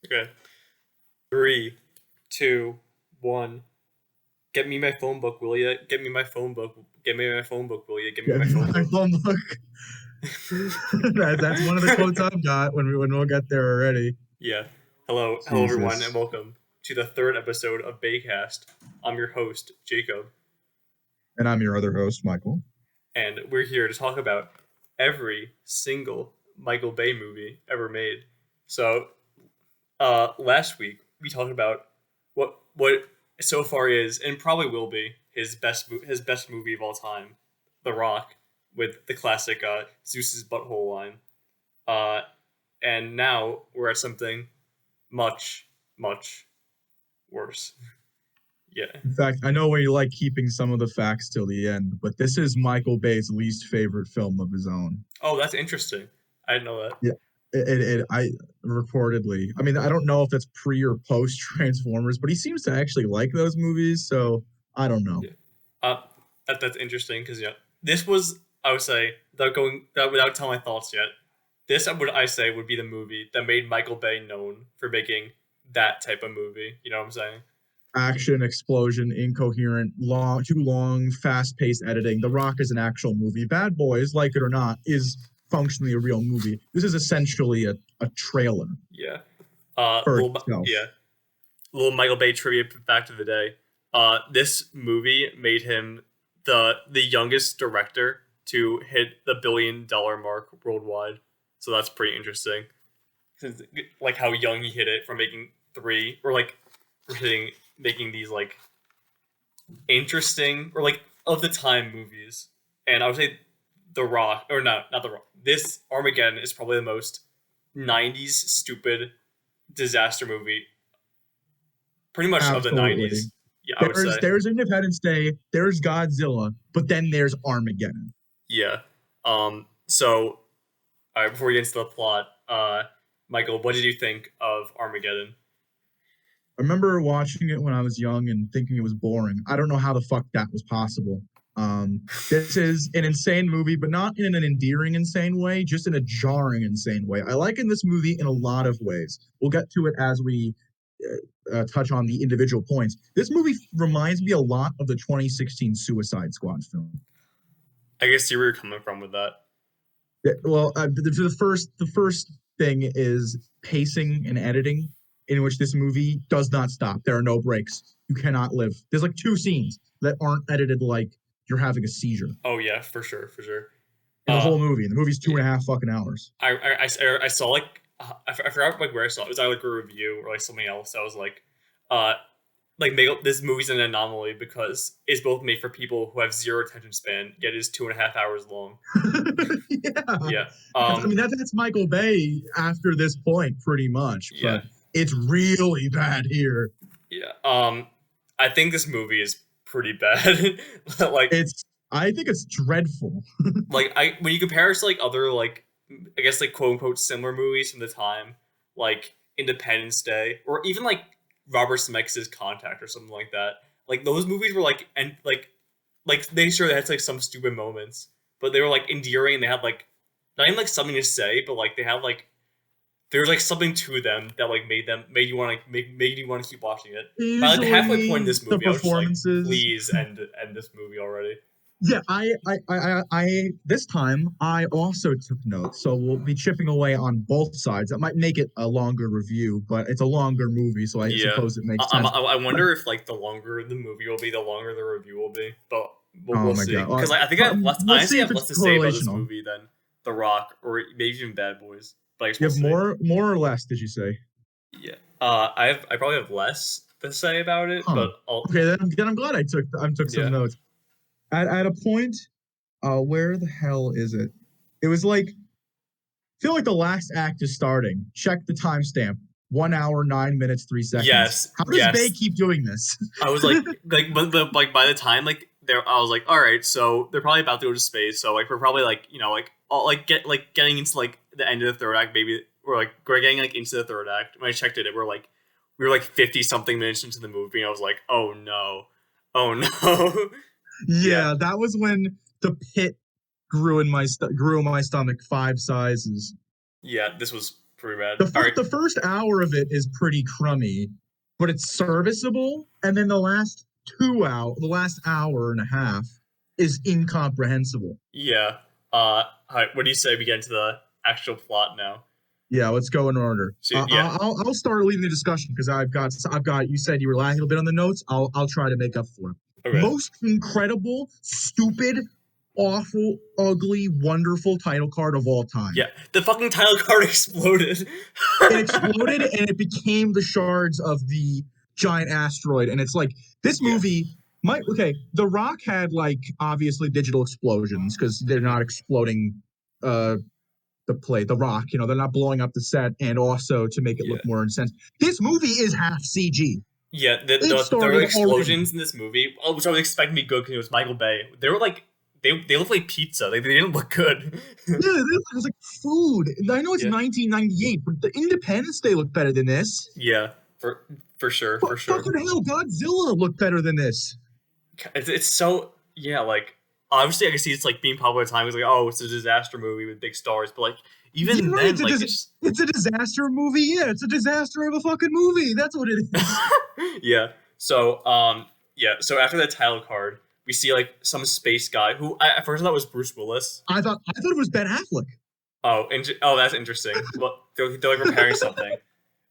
Okay. 3, 2, 1. Get me my phone book, will ya? Get me my phone book. Get me my phone book, will ya? Get me Yeah, my phone my book. phone book. That's one of the quotes I've got when we'll get there already. Yeah. Hello everyone, and Jesus. welcome to the third episode of Baycast. I'm your host, Jacob, And I'm your other host, Michael. and we're here to talk about every single Michael Bay movie ever made. So, last week we talked about what so far is and probably will be his best movie of all time, The Rock, with the classic Zeus's butthole line. Uh, and now we're at something much worse. Yeah. In fact, I know where you like keeping some of the facts till the end, but this is Michael Bay's least favorite film of his own. Oh, that's interesting. I didn't know that. Yeah, I reportedly. I mean, I don't know if that's pre or post Transformers, but he seems to actually like those movies, so I don't know. Yeah. Uh, that's interesting because this was, I would say, without telling my thoughts yet. This would I say would be the movie that made Michael Bay known for making that type of movie. You know what I'm saying? Action, explosion, incoherent, too long, fast-paced editing. The Rock is an actual movie. Bad Boys, like it or not, is functionally a real movie. This is essentially a trailer Yeah. for itself. Little Michael Bay trivia back to the day. This movie made him the youngest director to hit the $1 billion mark worldwide. So that's pretty interesting. Since, like how young he hit it from making three or like making these like interesting or like of the time movies. And I would say The Rock or not The Rock. This Armageddon is probably the most 90s stupid disaster movie pretty much of the Absolutely. 90s. Yeah, I would say. There's Independence Day, there's Godzilla, but then there's Armageddon. Yeah. So before we get into the plot, Michael, what did you think of Armageddon? I remember watching it when I was young and thinking it was boring. I don't know how the fuck that was possible. This is an insane movie, but not in an endearing, insane way, just in a jarring, insane way. I like in this movie in a lot of ways. We'll get to it as we touch on the individual points. This movie reminds me a lot of the 2016 Suicide Squad film. I guess see where you're coming from with that. Well, the first thing is pacing and editing, in which this movie does not stop. There are no breaks. You cannot live. There's like two scenes that aren't edited like you're having a seizure Oh yeah, for sure. in the Uh, whole movie. And the movie's 2.5 fucking hours. I saw like I forgot like where I saw it. It was either like a review or like something else. I was uh, this movie's an anomaly because it's both made for people who have zero attention span, yet it is 2.5 hours long. Yeah, Yeah. I mean that's Michael Bay after this point, pretty much. Yeah. But it's really bad here. Yeah. I think this movie is pretty bad. like I think it's dreadful. when you compare it to like other like I guess like quote unquote similar movies from the time, like Independence Day or even like Robert Zemeckis' Contact or something like that. Like those movies were like and like they sure they had like some stupid moments, but they were like endearing and they had like not even like something to say, but like they had like there was like something to them that like made you want to made you want to keep watching it. By like the halfway point in Usually this the movie, I was just like, performances. please end this movie already. Yeah, this time I also took notes, so we'll be chipping away on both sides. That might make it a longer review, but it's a longer movie, so I Yeah, suppose it makes sense. I But, wonder if like the longer the movie will be, the longer the review will be. But oh we'll my see. god, Because I think I have less. I we'll honestly see if have it's less to say about this correlational. movie than The Rock or maybe even Bad Boys. But I guess You we'll have see. more or less? Did you say? Yeah. I probably have less to say about it, Huh. but I'll. Okay, then I'm glad I took some Yeah. notes. At a point, where the hell is it? It was like feel like the last act is starting. Check the timestamp. 1 hour, 9 minutes, 3 seconds. Yes. How does Bay Yes. keep doing this? I was but like by the time like there, I was like, all right, so they're probably about to go to space. So like we're probably like like all like getting into like the end of the third act, maybe we're getting like into the third act. When I checked it, we were like 50 something minutes into the movie, and I was like, oh no, oh no, yeah, Yeah, that was when the pit grew in my stomach 5 sizes. yeah. This was pretty bad. The first hour of it is pretty crummy, but it's serviceable. And then the last hour and a half is incomprehensible. Yeah. All right, what do you say we get into the actual plot now? Yeah, let's go in order. So, yeah. I'll start leading the discussion because I've got. You said you were lagging a bit on the notes. I'll try to make up for it. Okay. Most incredible, stupid, awful, ugly, wonderful title card of all time. Yeah, the fucking title card exploded. It exploded and it became the shards of the giant asteroid. And it's like this movie. The Rock had like obviously digital explosions because they're not exploding. The Rock, they're not blowing up the set, and also to make it look more intense. This movie is half CG. Yeah, the explosions in this movie, which I was expecting to be good because it was Michael Bay. They were like, they looked like pizza. They didn't look good. Yeah, it was like food. I know it's 1998, but the Independence Day looked better than this. Yeah, for sure, for sure. Fucking hell, Godzilla looked better than this. It's so, like, obviously I can see it's like being popular at the time. It's like, oh, it's a disaster movie with big stars, but like even then, it's a disaster movie. Yeah, it's a disaster of a fucking movie. That's what it is. Yeah. So So after that title card, we see like some space guy who at first I thought was Bruce Willis. I thought it was Ben Affleck. Oh, that's interesting. Well, they're like repairing something,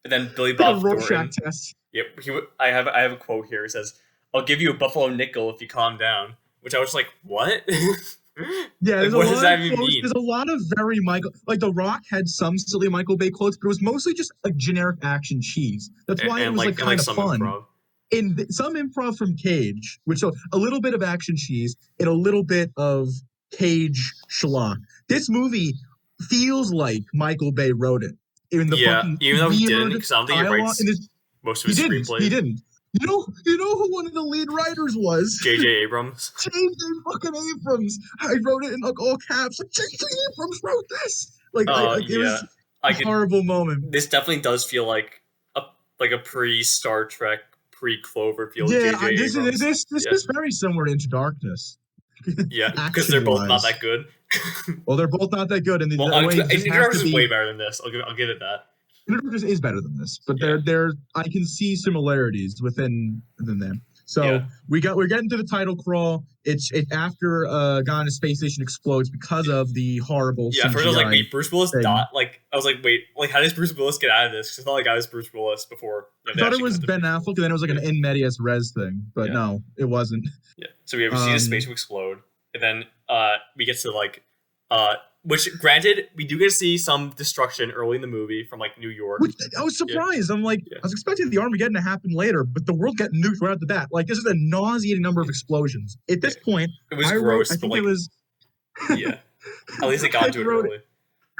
and then Billy Bob Thornton. Yep. I have a quote here. It says, "I'll give you a buffalo nickel if you calm down." Which I was like, what? Yeah, like, what does that even mean? There's a lot of very like The Rock had some silly Michael Bay quotes, but it was mostly just like generic action cheese. That's why it was like kind of fun. Improv. In some improv from Cage, which so a little bit of action cheese and a little bit of Cage schlock. This movie feels like Michael Bay wrote it. In the fucking even though he didn't, because I don't think he writes most of his screenplays. He didn't. You know who one of the lead writers was? J.J. Abrams. J.J. fucking Abrams. I wrote it in like all caps. Like J.J. Abrams wrote this. Like, it was a horrible moment. This definitely does feel like a pre-Star Trek, pre-Cloverfield. Yeah, J.J. Abrams. This is very similar to Into Darkness. Yeah, because they're both not that good. Well, they're both not that good, and Into Darkness is way better than this. I'll give it that. Is better than this, but they're I can see similarities within them. So we're getting to the title crawl. It's after guy on a space station explodes because of the horrible. Yeah, first I was like, wait, Bruce Willis died. Like I was like, wait, like how does Bruce Willis get out of this? Because I thought like I was Bruce Willis before. I thought it was Ben Affleck, and then it was like an in medias res thing, but no, it wasn't. Yeah, so we see the spaceship explode, and then we get to like which, granted, we do get to see some destruction early in the movie from, like, New York. Which, I was surprised. I'm like, I was expecting the Armageddon to happen later, but the world got nuked right out the bat. Like, this is a nauseating number of explosions. At this point, it was gross. I think it was... Yeah. At least it got to it early.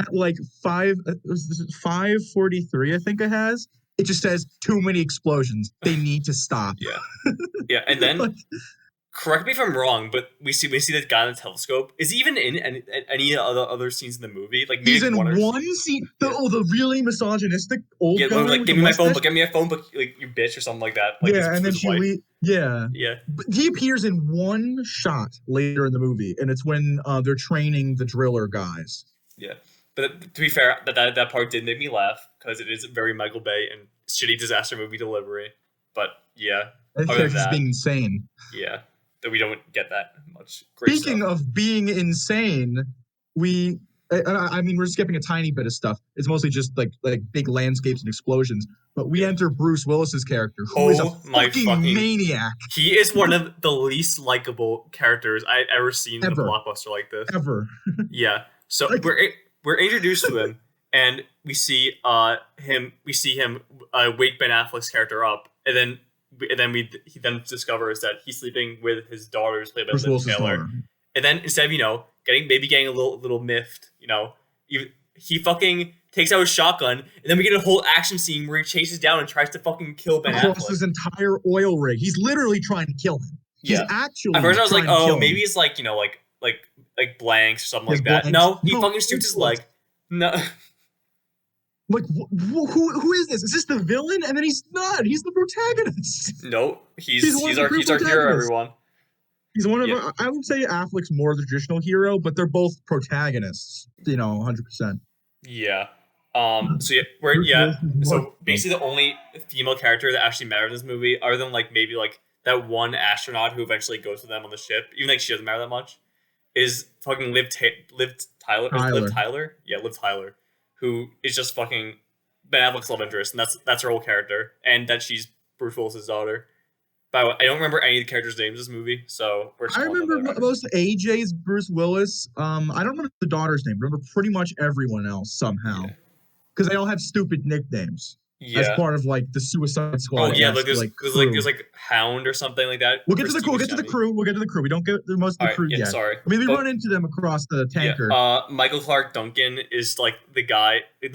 At, like, 5:43, I think it has. It just says, too many explosions. They need to stop. Yeah. Yeah, and then... Correct me if I'm wrong, but we see that guy on the telescope. Is he even in any other scenes in the movie? Like maybe he's in one scene. The really misogynistic old guy. Like give me my phone book, like you bitch or something like that. Like, and then yeah. But he appears in one shot later in the movie, and it's when they're training the driller guys. Yeah, but to be fair, that part did make me laugh because it is very Michael Bay and shitty disaster movie delivery. But yeah, it's just being insane. Yeah. That we don't get that much. Speaking of being insane, we're skipping a tiny bit of stuff. It's mostly just like big landscapes and explosions. But we enter Bruce Willis's character, who is a fucking maniac. He is one of the least likable characters I've ever seen in a blockbuster like this. Ever. Yeah. So we're introduced to him, and we see him wake Ben Affleck's character up, and then he then discovers that he's sleeping with his daughters played by Liv Taylor. And then instead of, getting a little miffed, he fucking takes out his shotgun, and then we get a whole action scene where he chases down and tries to fucking kill Ben Affleck. Across his entire oil rig. He's literally trying to kill him. He's actually at first I was like, oh, maybe it's like, like blanks or something like that. Blanks. No, he fucking shoots his leg. No. Like, who is this? Is this the villain? And then he's not. He's the protagonist. No, he's our hero, everyone. He's one of our, I would say Affleck's more the traditional hero, but they're both protagonists, 100%. Yeah. So yeah, we're Bruce yeah. Wilson's So more- basically, the only female character that actually mattered in this movie, other than like maybe like that one astronaut who eventually goes with them on the ship, even like she doesn't matter that much, is fucking Liv Tyler, yeah, Liv Tyler, who is just fucking Ben Affleck's love interest, and that's her whole character, and that she's Bruce Willis's daughter. But I don't remember any of the characters' names in this movie, so we're just I calling them remember whatever. most AJ's Bruce Willis. I don't remember the daughter's name. I remember pretty much everyone else somehow Yeah. because they all have stupid nicknames as Yeah. part of like the Suicide Squad. Oh yeah, like like there's like Hound or something like that. We'll get for to the Steve crew. We'll get to the Buscemi. crew. We'll get to the crew. We don't get to most of the All right, crew yeah, yet. sorry. I mean, we But- run into them across the tanker. Yeah. Michael Clark Duncan is like the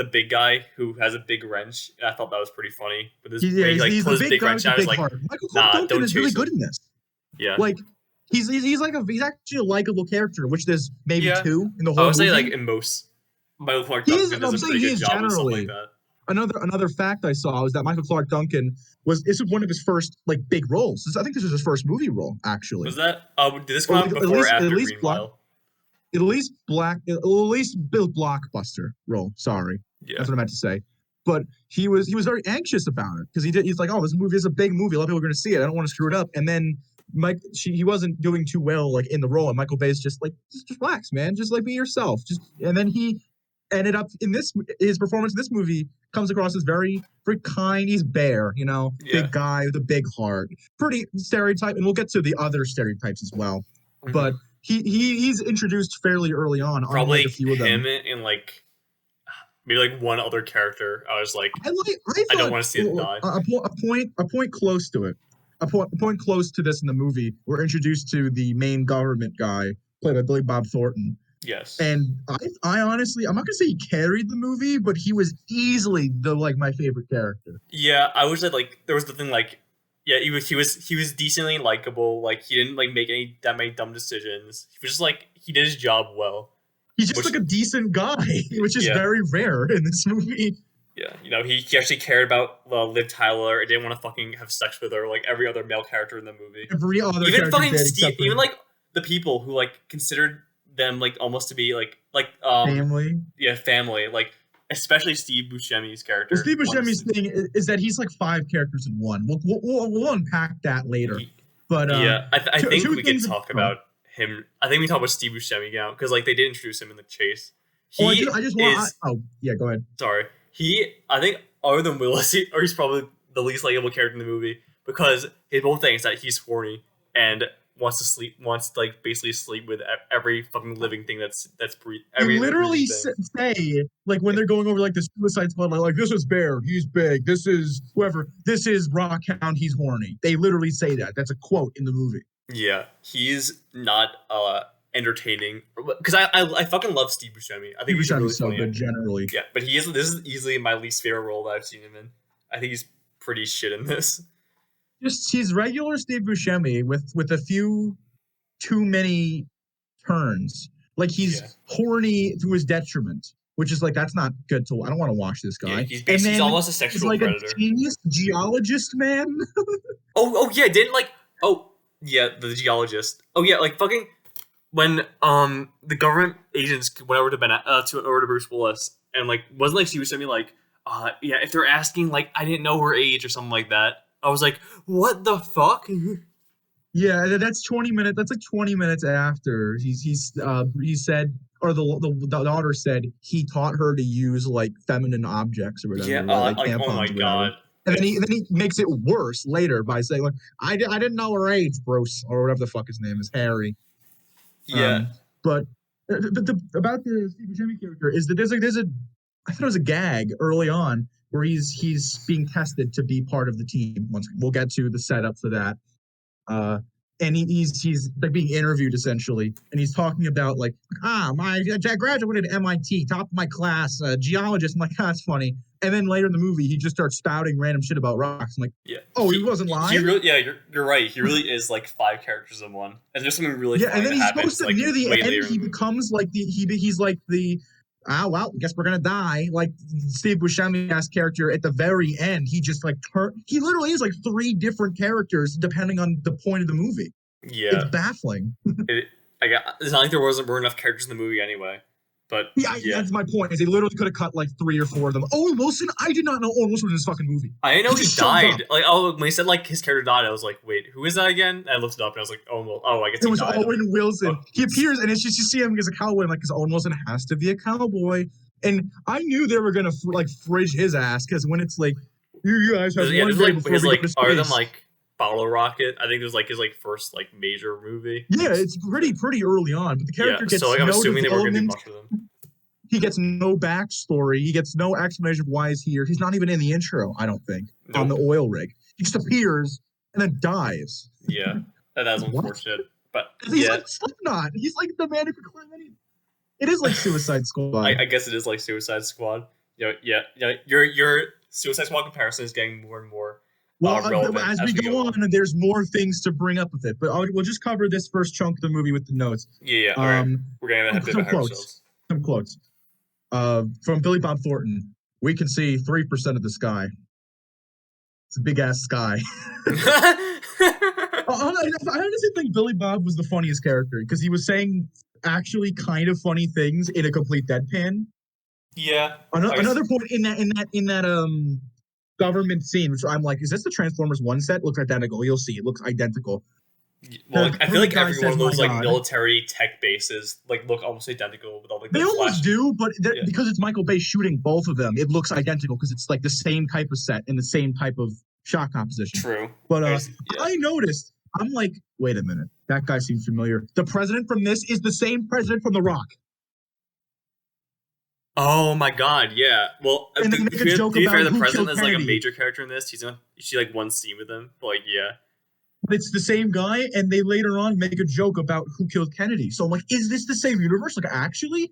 big guy who has a big wrench. And I thought that was pretty funny. With his, when he like he's pulls the his big big guy wrench with out, the he's big like, heart. Michael nah, Clark Duncan don't is really chase good him. in this. Yeah. Like he's actually a likable character, which there's maybe Yeah. two in the I whole would movie. say like in most, Michael Clark He is- Duncan I'm does a saying pretty he good is job with something generally- like that. Another fact I saw was that Michael Clark Duncan this was one of his first like big roles. I think this was his first movie role actually. Was that? Did this come Or out like, at before or least- after at least Green Black- Mile? At least Bill Blockbuster role. Sorry. Yeah. That's what I meant to say. But he was very anxious about it because he's like, oh, this movie is a big movie. A lot of people are going to see it. I don't want to screw it up. And then he wasn't doing too well like in the role, and Michael Bay's just like, just relax, man. Just like be yourself. And then he ended up in his performance in this movie comes across as very kind. He's Bear, Yeah. big guy with a big heart. Pretty stereotype, and we'll get to the other stereotypes as well. Mhm. But he's introduced fairly early on. Probably unlike a few of them. him and like maybe like one other character. I was like, I I don't wanna see it die. A point close to it. A point close to this in the movie. We're introduced to the main government guy, played by Billy Bob Thornton. yes. And I honestly, I'm not gonna say he carried the movie, but he was easily my favorite character. Yeah, I wish that like there was the thing like yeah, he was decently likable. Like he didn't like make that many dumb decisions. He was just like he did his job well. He's just Which- like a decent guy, which is Yeah. very rare in this movie. Yeah, he actually cared about Liv Tyler and didn't want to fucking have sex with her like every other male character in the movie. Every other Even character fucking did, Steve, except for even like the people who like considered them like almost to be like family. yeah, family, like especially Steve Buscemi's character. Well, Steve Buscemi's honestly. thing is that he's like 5 characters in one. We'll unpack that later. He- But yeah, I two think we could things- talk about him. I think we talk about Steve Buscemi now because like they did introduce him in the chase. I He just want. is Yeah, go ahead. sorry. I think other than Willis, he's probably the least likable character in the movie because his whole thing is that he's horny and wants to like basically sleep with every fucking living thing that's They literally say like when they're going over like the Suicide Squad, like this is Bear, he's big. This is whoever. This is Rockhound, he's horny. They literally say that. That's a quote in the movie. Yeah, he's not entertaining because I fucking love Steve Buscemi. I think he's Steve really Buscemi's so funny. good generally. Yeah, but this is easily my least favorite role that I've seen him in. I think he's pretty shit in this. Just he's regular Steve Buscemi with a few too many turns. Like he's Yeah. horny to his detriment, which is like that's not good to. I don't want to watch this guy. Yeah, he's then almost a he's sexual like predator. a genius geologist man. Oh yeah, didn't like the geologist. Oh yeah, like fucking when the government agents went over to Bruce Willis and like wasn't like she was saying like yeah, if they're asking like I didn't know her age or something like that. I was like, what the fuck? Yeah, that's 20 minutes. That's like 20 minutes after he said, or the daughter said he taught her to use like feminine objects or whatever. Yeah, like like oh tampons my or whatever. god. And then he makes it worse later by saying like I didn't know her age, Bruce, or whatever the fuck his name is, Harry. Yeah. But about the Steve Buscemi character is that there's a I thought it was a gag early on where he's being tested to be part of the team. Once we'll get to the setup for that. And he's like being interviewed essentially, and he's talking about like I graduated MIT, top of my class, geologist. I'm like, that's funny. And then later in the movie, he just starts spouting random shit about rocks. I'm like, Yeah. oh, he wasn't lying. You're right. He really is like 5 characters in one. And there's something really Yeah, funny and then that he's happens, supposed to like, near the way end, later in he the movie. becomes like he's like the well, guess we're gonna die. Like Steve Buscemi's character at the very end, he just like he literally is like 3 different characters depending on the point of the movie. Yeah. It's baffling. It's not like there weren't enough characters in the movie anyway. But that's my point. Is they literally could have cut like 3 or 4 of them. Owen Wilson, I did not know Owen Wilson was in this fucking movie. I didn't know he died. Like, when he said like his character died, I was like, wait, who is that again? And I looked it up and I was like, I guess it he was died. Owen Wilson. He appears and it's just you see him as a cowboy, like because Owen Wilson has to be a cowboy. And I knew they were gonna like fridge his ass because when it's like you guys have one day before we get to other than space. like Bottle Rocket, I think it was like his like first like major movie. Yeah, it's pretty early on, but the character gets so like, I'm no assuming they were gonna do development. much of them. He gets no backstory. He gets no explanation of why he's here. He's not even in the intro, I don't think, on the oil rig. He just appears and then dies. Yeah, that's unfortunate. But he's like Slipknot. He's like the man who can climb anything. It is like Suicide Squad. I guess it is like Suicide Squad. Your Suicide Squad comparison is getting more and more relevant as we go on, and there's more things to bring up with it. But we'll just cover this first chunk of the movie with the notes. Yeah. All right. We're gonna have to some quotes. Some quotes. From Billy Bob Thornton, we can see 3% of the sky. It's a big ass sky. I honestly think Billy Bob was the funniest character because he was saying actually kind of funny things in a complete deadpan. Yeah. Another point in that government scene, which I'm like, is this the Transformers 1 set? Looks identical. You'll see, it looks identical. Well, I feel like every one of those like military tech bases like look almost identical with all like they almost do, but because it's Michael Bay shooting both of them, it looks identical because it's like the same type of set and the same type of shot composition. True, but I noticed. I'm like, wait a minute, that guy seems familiar. The president from this is the same president from The Rock. Oh my god, yeah. Well, to be fair, the president is like a major character in this. She like one scene with him, but like it's the same guy, and they later on make a joke about who killed Kennedy. So I'm like, is this the same universe? Like, actually?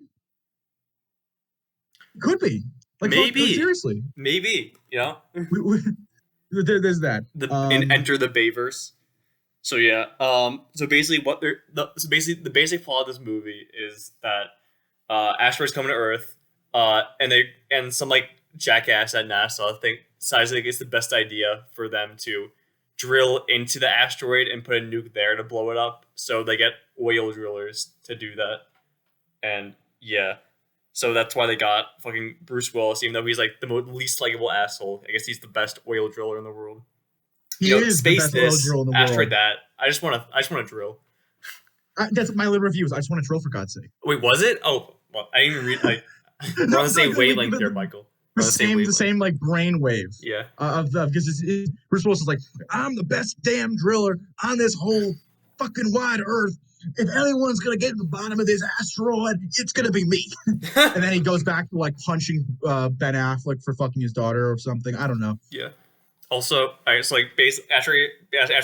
Could be. Like, maybe. Seriously. Maybe, There's that. And enter the Bayverse. So yeah. So basically the basic plot of this movie is that asteroids coming to Earth, and some like jackass at NASA decides it's the best idea for them to drill into the asteroid and put a nuke there to blow it up. So they get oil drillers to do that. And so that's why they got fucking Bruce Willis, even though he's like the least likable asshole. I guess he's the best oil driller in the world. He is space the best oil driller in the world. Asteroid that. I just want to drill. That's my little review. I just want to drill for God's sake. Wait, was it? Oh, well, I didn't even read. Like, we're on the same wavelength here, Michael. The same like brain wave. Yeah. Because Bruce Willis is like, I'm the best damn driller on this whole fucking wide Earth. If anyone's gonna get to the bottom of this asteroid, it's gonna be me. And then he goes back to like punching Ben Affleck for fucking his daughter or something. I don't know. Yeah. Also, it's like after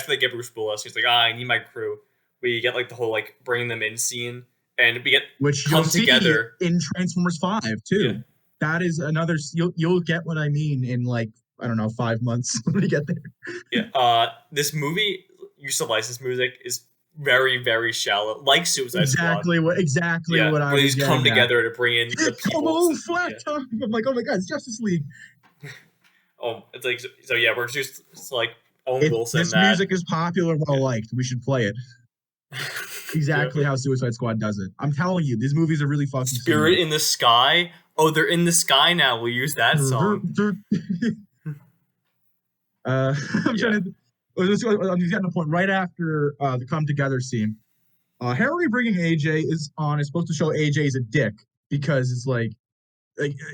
they get Bruce Willis, he's like, I need my crew. We get like the whole like bringing them in scene, and we get come together in Transformers 5 too. Yeah. That is another. You'll get what I mean in like I don't know 5 months when we get there. Yeah. This movie use of license music is very, very shallow, like Suicide Squad. What I was these come together to bring in the people. Come on, flat top. I'm like, oh my god, it's Justice League. It's like so. Yeah, we're just like Owen Wilson. This music is popular, well liked. We should play it. Exactly how Suicide Squad does it. I'm telling you, these movies are really fucking. Spirit in the Sky. Oh, they're in the sky now. We'll use that song. I'm trying to. I'm getting a point right after the come together scene. Harry bringing AJ is supposed to show AJ is a dick because it's like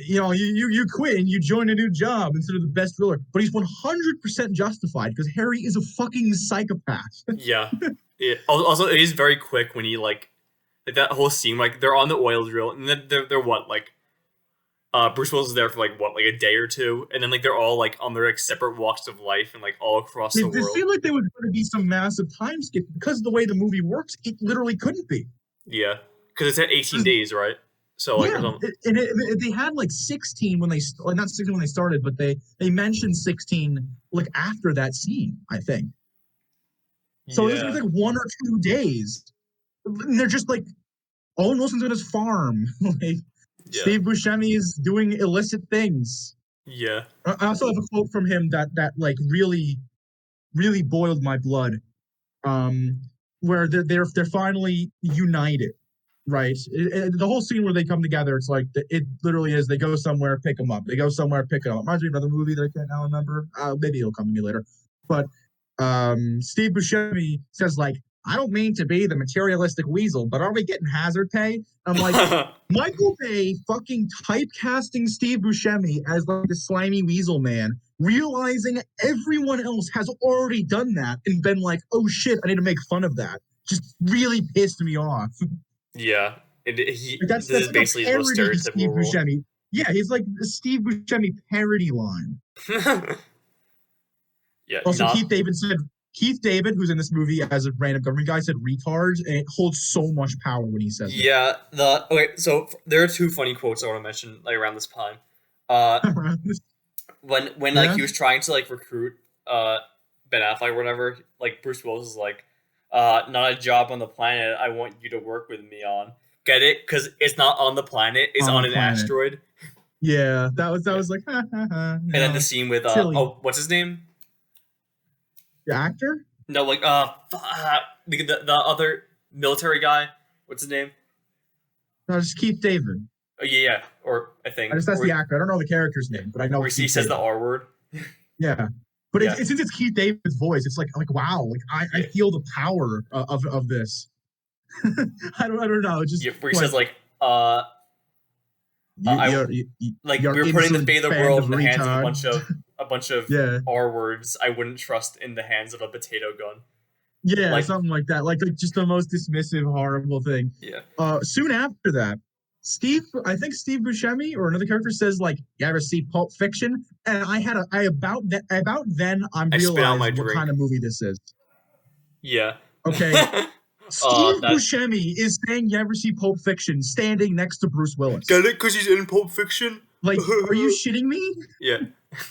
you quit and you join a new job instead of the best driller. But he's 100% justified because Harry is a fucking psychopath. Yeah. Also, it is very quick when he like that whole scene. Like they're on the oil drill and then they're what like. Bruce Willis is there for like a day or two, and then like they're all like on their like separate walks of life and like all across the world. It seemed like there was going to be some massive time skip because of the way the movie works. It literally couldn't be. Yeah, because it's at 18 days, right? So like, they had like 16 when they not 16 when they started, but they mentioned 16 like after that scene, I think. So it was like 1 or 2 days, and they're just like Owen Wilson's on his farm, like. Yeah. Steve Buscemi is doing illicit things. Yeah. I also have a quote from him that like really, really boiled my blood. Where they're finally united. Right. The whole scene where they come together, it's like it literally is. They go somewhere, pick them up. They go somewhere, pick them up. Reminds me of another movie that I can't now remember. Maybe it'll come to me later. But Steve Buscemi says like, "I don't mean to be the materialistic weasel, but are we getting hazard pay?" I'm like, Michael Bay fucking typecasting Steve Buscemi as like the slimy weasel man, realizing everyone else has already done that and been like, "Oh shit, I need to make fun of that." Just really pissed me off. Yeah, That's this is like a basically his most parody Steve stereotypical role. Buscemi. Yeah, he's like the Steve Buscemi parody line. Yeah, Also, not. Keith David, who's in this movie as a random government guy, said retards, and it holds so much power when he says it. Yeah, so there are two funny quotes I want to mention like around this time. Uh, when like Yeah. he was trying to like recruit Ben Affleck or whatever, like Bruce Willis is like, not a job on the planet I want you to work with me on. Get it? Because it's not on the planet; it's on an planet. asteroid. Yeah, that was like, ha, ha, ha, And then the scene with silly. what's his name? The actor? No, like the other military guy. What's his name? No, just Keith David. Oh, yeah, or I think That's the actor. I don't know the character's name, but I know where he says the R word. Yeah, but Yeah. Since it's Keith David's voice, it's like wow, like I feel the power of this. I don't know. It's just Where he says like you're we're putting the fate of the world in the hands of a bunch of yeah. R words I wouldn't trust in the hands of a potato gun. Yeah, like, something like that. Like just the most dismissive, horrible thing. Yeah. Soon after that, I think Steve Buscemi or another character says like, "You ever see Pulp Fiction?" And about then I'm realizing what kind of movie this is. Yeah. Okay. Steve Buscemi is saying, "You ever see Pulp Fiction?" standing next to Bruce Willis. Get it? Because he's in Pulp Fiction? Like, are you shitting me? Yeah.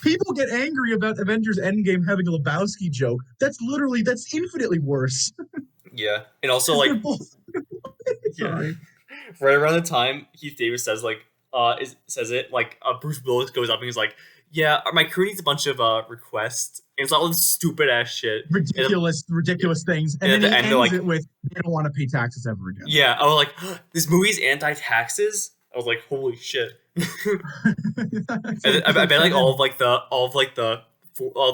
People get angry about Avengers Endgame having a Lebowski joke. That's infinitely worse. Yeah. And also, like... Sorry. Right around the time Keith Davis says, like, Bruce Willis goes up and he's like, "Yeah, my crew needs a bunch of requests." And it's all this stupid-ass shit. Ridiculous things. And then he ends it with, "They don't want to pay taxes ever again." Yeah, I was like, this movie's anti-taxes? I was like, holy shit. I bet like all the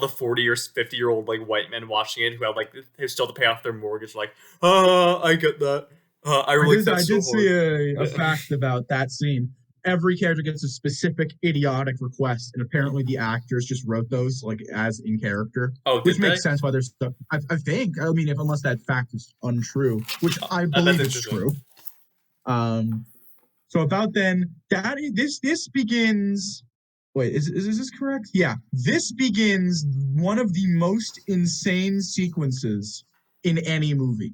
40 or 50-year-old like white men watching it who have like they still have to pay off their mortgage, like, I get that. I did see a fact about that scene. Every character gets a specific idiotic request, and apparently the actors just wrote those like as in character. Which makes sense why there's stuff. I think. I mean, unless that fact is untrue, which I believe is true. So about then, this begins. Wait, is this correct? Yeah, this begins one of the most insane sequences in any movie,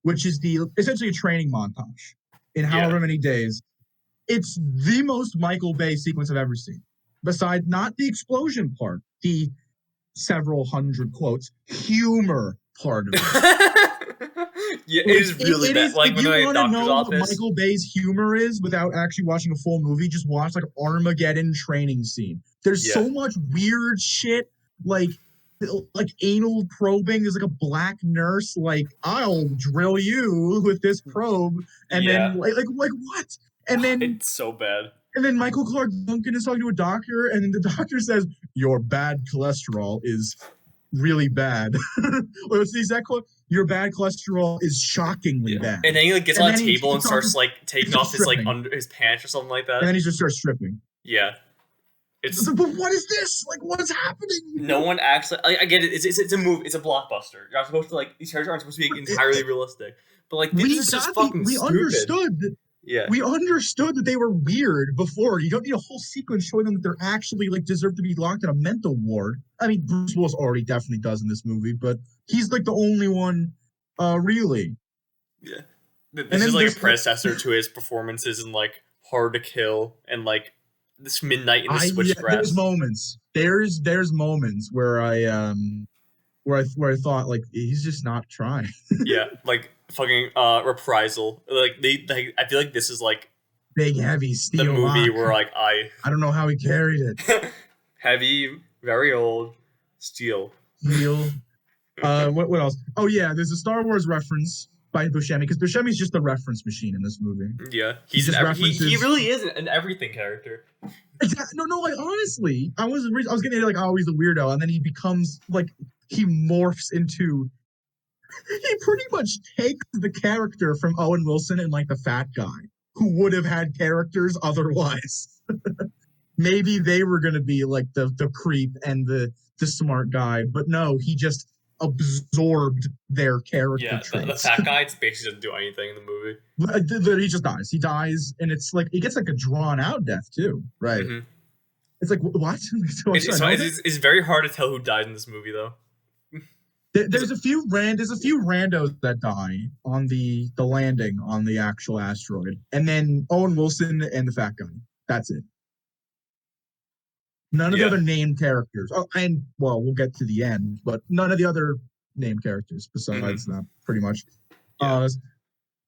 which is essentially a training montage in however many days. It's the most Michael Bay sequence I've ever seen. Besides, not the explosion part, the several hundred quotes humor part of it. Yeah, it is really bad. Like, if you want to know what Michael Bay's humor is without actually watching a full movie, just watch like Armageddon training scene. There's so much weird shit, like anal probing. There's like a black nurse, like, "I'll drill you with this probe," and then like what? And then it's so bad. And then Michael Clark Duncan is talking to a doctor, and the doctor says, "Your bad cholesterol is really bad." What's the exact quote? "Your bad cholesterol is shockingly bad." And then he like gets on a table and starts like taking off his like under his pants or something like that. And then he just starts stripping. Yeah. But what is this? Like, what is happening? No one actually. I get it. It's a movie. It's a blockbuster. You're not supposed to like these characters aren't supposed to be entirely realistic. But like this is just fucking stupid. Understood. Yeah. We understood that they were weird before. You don't need a whole sequence showing them that they're actually like deserve to be locked in a mental ward. I mean, Bruce Willis already definitely does in this movie, but he's like the only one, really. Yeah. This is like a predecessor to his performances in like Hard to Kill and like this Midnight in the Switchgrass. There's moments where I thought like he's just not trying. Yeah, like fucking Reprisal. Like I feel like this is like big heavy steel the movie lock. where like I don't know how he carried it. Heavy, very old, steel. What else? Oh yeah, there's a Star Wars reference by Buscemi, because Buscemi's just the reference machine in this movie. Yeah, He just references. he really is an everything character. Exactly. No, like honestly, I was getting like, oh, he's a weirdo, and then he becomes like he morphs into. He pretty much takes the character from Owen Wilson and like the fat guy who would have had characters otherwise. Maybe they were going to be like the creep and the smart guy, but no, he just absorbed their character traits. The fat guy basically doesn't do anything in the movie. He just dies. He dies, and it's like it gets like a drawn out death too, right? Mm-hmm. It's like what? It's very hard to tell who died in this movie, though. There's a few randos that die on the landing on the actual asteroid, and then Owen Wilson and the fat guy. That's it. None of the other named characters. Oh, and well, we'll get to the end, but none of the other named characters besides that, pretty much. Yeah.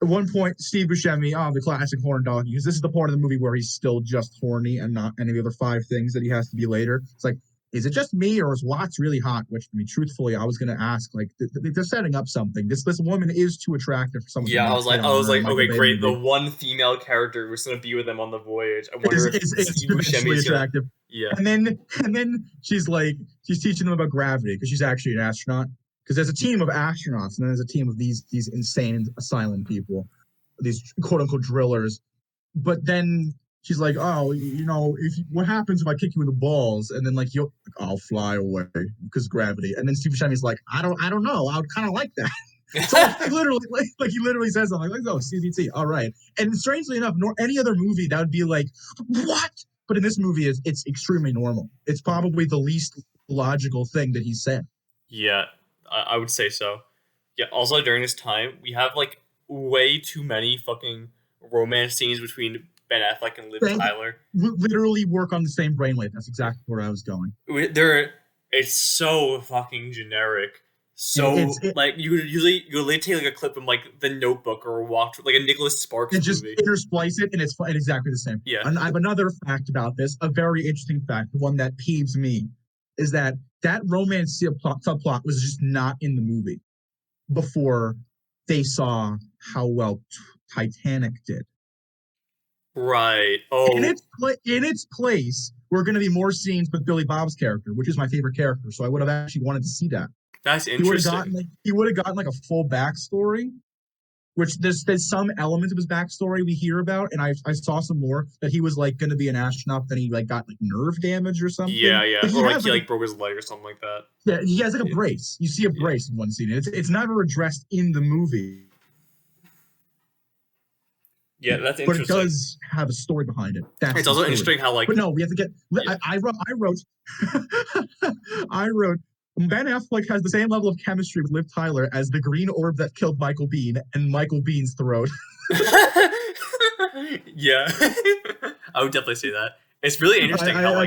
At one point, Steve Buscemi, the classic horn dog, because this is the part of the movie where he's still just horny and not any of the other 5 things that he has to be later. It's like, is it just me or is Watts really hot? Which, I mean, truthfully, I was going to ask, like, they're setting up something. This woman is too attractive for someone. Yeah, I was like, okay, great. The one female character who's going to be with them on the voyage. I wonder if Steve Buscemi's attractive. Yeah. And then she's teaching them about gravity because she's actually an astronaut. Because there's a team of astronauts and then there's a team of these insane asylum people, these quote unquote drillers. But then she's like, oh, what happens if I kick you in the balls? And then like I'll fly away because gravity. And then Steve Buscemi's like, I don't know. I would kind of like that. So he literally says something like, oh, CBT, all right. And strangely enough, nor any other movie that would be like, what? But in this movie, it's extremely normal. It's probably the least logical thing that he said. Yeah, I would say so. Yeah. Also, during this time, we have like way too many fucking romance scenes between Ben Affleck and Liv Tyler. Literally work on the same brainwave. That's exactly where I was going. It's so fucking generic. So like you literally take like a clip from like The Notebook or watch like a Nicholas Sparks and just movie. Intersplice it, and it's exactly the same. Yeah. And I have another fact about this, a very interesting fact, one that peeves me, is that romance subplot was just not in the movie before they saw how well Titanic did. Right. Oh. In its place, were going to be more scenes with Billy Bob's character, which is my favorite character. So I would have actually wanted to see that. That's interesting. He would have gotten like a full backstory, which there's some elements of his backstory we hear about, and I saw some more that he was like going to be an astronaut, then he like got like nerve damage or something. Yeah, or like he broke his leg or something like that. Yeah, he has like a brace. You see a brace in one scene. It's never addressed in the movie. Yeah, that's interesting. But it does have a story behind it. It's also interesting how like. But no, we have to get. Yeah. I wrote. Ben Affleck has the same level of chemistry with Liv Tyler as the green orb that killed Michael Biehn and Michael Bihn's throat. Yeah, I would definitely say that. It's really interesting how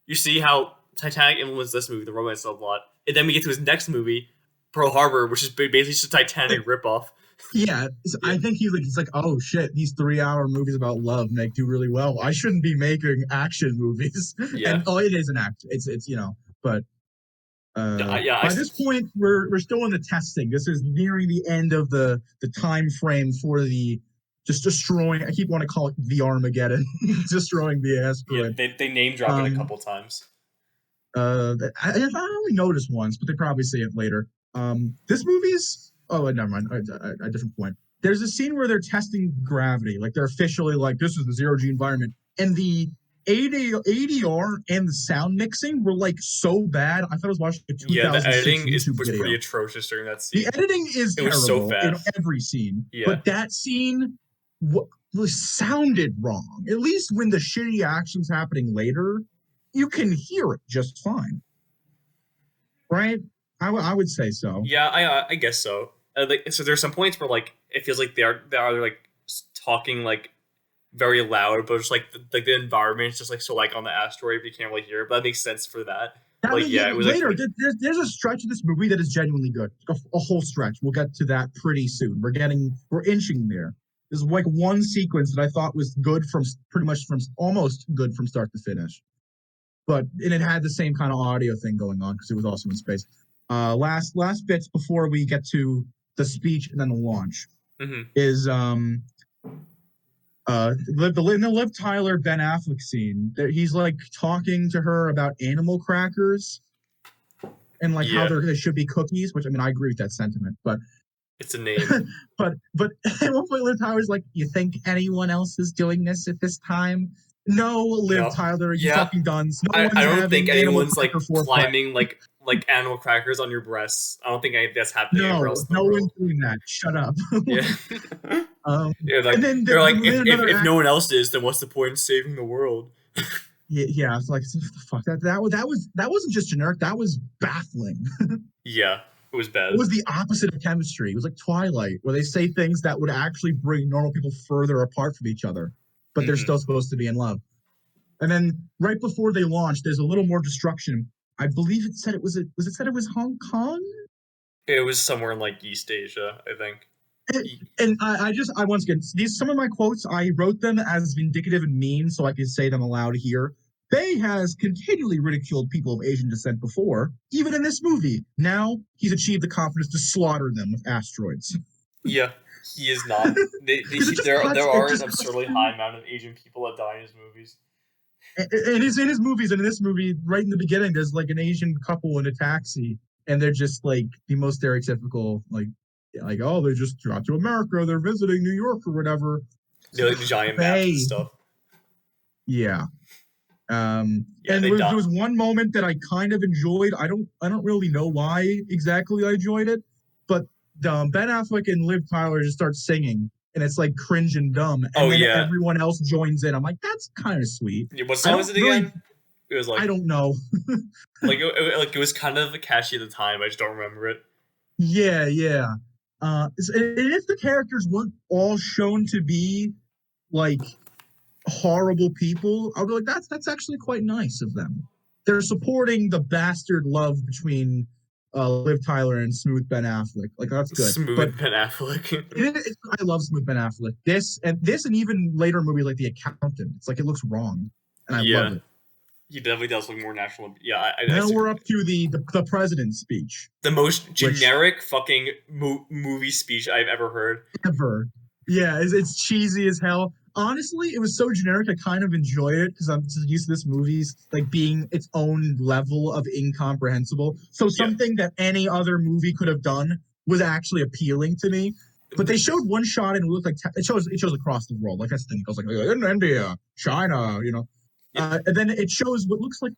you see how Titanic influenced this movie, the romance a lot, and then we get to his next movie, Pearl Harbor, which is basically just a Titanic ripoff. Yeah, I think he's like, oh shit, these 3-hour movies about love do really well. I shouldn't be making action movies. Yeah, and it is an act. It's but. By this point, we're still in the testing. This is nearing the end of the time frame for the just destroying. I keep wanting to call it the Armageddon, destroying the asteroid. Yeah, they name drop it a couple times. I only noticed once, but they probably say it later. This movie's never mind. A different point. There's a scene where they're testing gravity, like they're officially like this is the zero-G environment, and the ADR and the sound mixing were like so bad. I thought I was watching a 2006 the editing was video. Pretty atrocious during that scene. The editing is terrible so in every scene, but that scene sounded wrong. At least when the shitty action's happening later, you can hear it just fine. Right? I would say so. Yeah, I guess so. So there's some points where like it feels like they're like talking like very loud, but just like the environment is just like so like on the asteroid, you can't really hear it. But that makes sense for that. It was later. There's a stretch of this movie that is genuinely good, a whole stretch. We'll get to that pretty soon. We're inching there. There's like one sequence that I thought was good almost good from start to finish, and it had the same kind of audio thing going on because it was also in space. Last bits before we get to the speech and then the launch, Mm-hmm. is in the Liv Tyler Ben Affleck scene, he's like talking to her about animal crackers and like how Yeah. they should be cookies, which I mean I agree with that sentiment, but It's a name. but at one point Liv Tyler's like, "You think anyone else is doing this at this time?" No, Liv No. Tyler, you Yeah. fucking dunce. No I one's don't having think animal anyone's like cracker foreplay. climbing like animal crackers on your breasts. I don't think that's happening anywhere else in the No world. one's doing that. Shut up. Yeah. Yeah, like, and then they're like, then if no one else is, then what's the point in saving the world? yeah, it's like fuck that wasn't just generic. That was baffling. Yeah, it was bad. It was the opposite of chemistry. It was like Twilight, where they say things that would actually bring normal people further apart from each other, but they're still supposed to be in love. And then right before they launched, there's a little more destruction. I believe it said it was Hong Kong? It was somewhere in like East Asia, I think. And I once again, some of my quotes, I wrote them as indicative and mean so I could say them aloud here. Bay has continually ridiculed people of Asian descent before, even in this movie. Now he's achieved the confidence to slaughter them with asteroids. Yeah, he is not. There are an absurdly high amount of Asian people that die in his movies. And it's in his movies, and in this movie, right in the beginning, there's like an Asian couple in a taxi, and they're just like the most stereotypical, like oh, they just got to America, they're visiting New York or whatever. They're like the giant maps and stuff. Yeah. Yeah, and there was one moment that I kind of enjoyed. I don't really know why exactly I enjoyed it, but Ben Affleck and Liv Tyler just start singing, and it's like cringe and dumb, and then everyone else joins in. I'm like, that's kind of sweet. Yeah, what song was it again? It was like, I don't know. it was kind of catchy at the time. I just don't remember it. Yeah. And if the characters weren't all shown to be like horrible people, I would be like, that's actually quite nice of them. They're supporting the bastard love between Liv Tyler and Smooth Ben Affleck. Like, that's good. Smooth Ben Affleck. I love Smooth Ben Affleck. This and even later movies like The Accountant. It's like it looks wrong, and I love it. He definitely does look more natural. Yeah. Now we're up to the president's speech. The most generic fucking movie speech I've ever heard. Ever. Yeah, it's cheesy as hell. Honestly, it was so generic, I kind of enjoyed it because I'm just used to this movie's like being its own level of incomprehensible. So something that any other movie could have done was actually appealing to me. But they showed one shot and it looked like it shows across the world. Like that's the thing. It goes like in India, China, you know. And then it shows what looks like,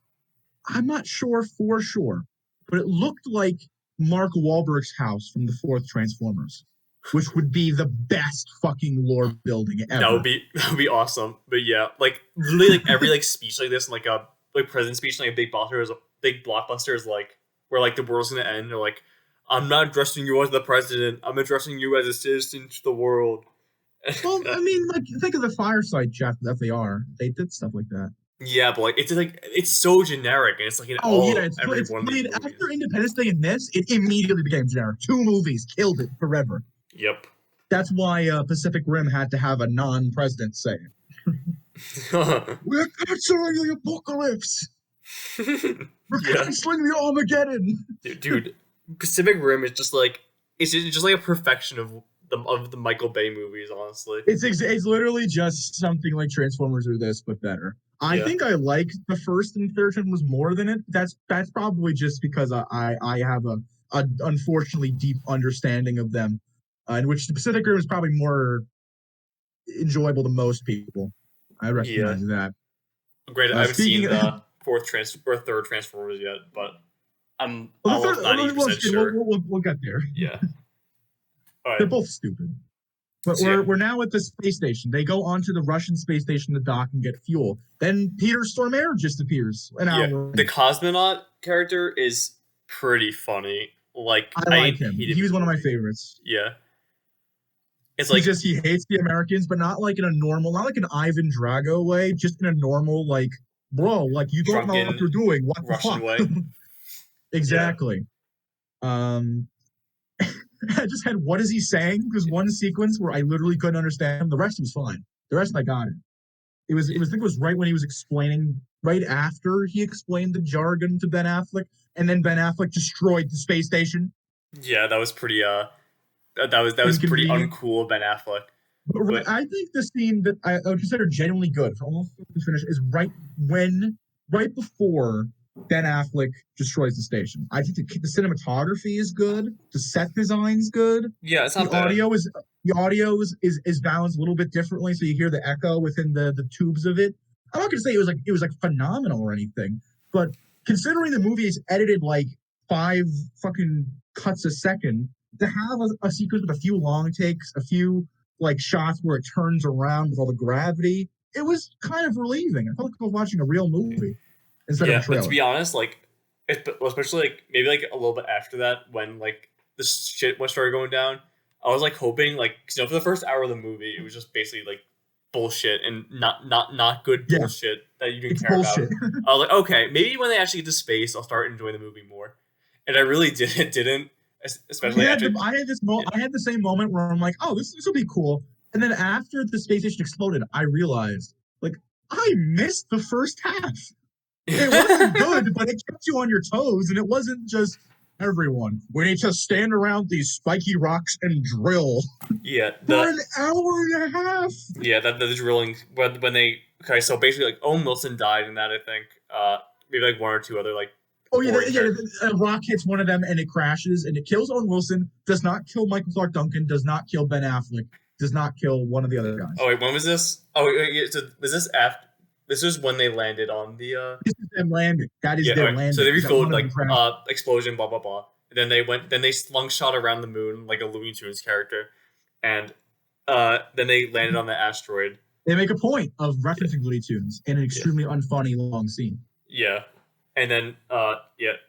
I'm not sure for sure, but it looked like Mark Wahlberg's house from the fourth Transformers, which would be the best fucking lore building ever. That would be awesome. But yeah, like literally like every like speech like this, like a president speech, like a big blockbuster is like where like the world's gonna end. Or like, I'm not addressing you as the president. I'm addressing you as a citizen to the world. Well, I mean, like think of the Fireside Chat that they are. They did stuff like that. Yeah, but like it's so generic, and it's like every one of these movies. After Independence Day and this, it immediately became generic. 2 movies killed it forever. Yep. That's why Pacific Rim had to have a non-president say it. We're canceling the apocalypse. We're canceling the Armageddon. Dude, Pacific Rim is just like a perfection of the Michael Bay movies. Honestly, it's literally just something like Transformers or this, but better. I think I like the first and third one was more than it. That's probably just because I have a unfortunately deep understanding of them, in which the Pacific Rim is probably more enjoyable to most people. I recognize that. Great. I haven't seen the third Transformers yet, but I'm almost 90% sure. We'll get there. Yeah. All right. They're both stupid. But we're now at the space station. They go onto the Russian space station to dock and get fuel. Then Peter Stormare just appears an hour. The cosmonaut character is pretty funny. Like I like him. He was one of my favorites. Yeah. It's like he hates the Americans, but not like in a normal, not like an Ivan Drago way, just in a normal, like, bro, like you don't know what you're doing. What Russian the fuck? way. Exactly. I just had, what is he saying? There's one sequence where I literally couldn't understand him. The rest was fine. The rest I got it. I think it was right when he was explaining, right after he explained the jargon to Ben Affleck, and then Ben Affleck destroyed the space station. Yeah, that was pretty That was pretty Inconvenient. uncool, Ben Affleck. But I think the scene that I would consider genuinely good for almost finish is right before Ben Affleck destroys the station. I think the cinematography is good. The set design's good. Yeah, it's not bad. The audio is balanced a little bit differently, so you hear the echo within the tubes of it. I'm not gonna say it was like phenomenal or anything, but considering the movie is edited like 5 fucking cuts a second, to have a sequence with a few long takes, a few like shots where it turns around with all the gravity, it was kind of relieving. I felt like I was watching a real movie instead of a trailer. But to be honest, like, especially like maybe like a little bit after that, when like the shit started going down, I was like hoping like, for the first hour of the movie, it was just basically like bullshit and not good bullshit that you didn't care about. I was like, okay, maybe when they actually get to space, I'll start enjoying the movie more. And I really didn't. Especially I had the same moment where I'm like, oh, this will be cool. And then after the space station exploded, I realized, like, I missed the first half. It wasn't good, but it kept you on your toes, and it wasn't just everyone. We need to stand around these spiky rocks and drill. Yeah, for an hour and a half. Yeah, the drilling when they so basically like Owen Wilson died in that, I think. Maybe like 1 or 2 other like. Oh yeah, a rock hits one of them and it crashes and it kills Owen Wilson. Does not kill Michael Clark Duncan. Does not kill Ben Affleck. Does not kill one of the other guys. Oh wait, when was this? Oh wait, so was this after? This was when they landed on the. This is them landing. That is their landing. So they refueled like explosion, blah blah blah. And then they went. Then they slingshot around the moon like a Looney Tunes character, and then they landed on the asteroid. They make a point of referencing Looney Tunes in an extremely unfunny long scene. Yeah. And then,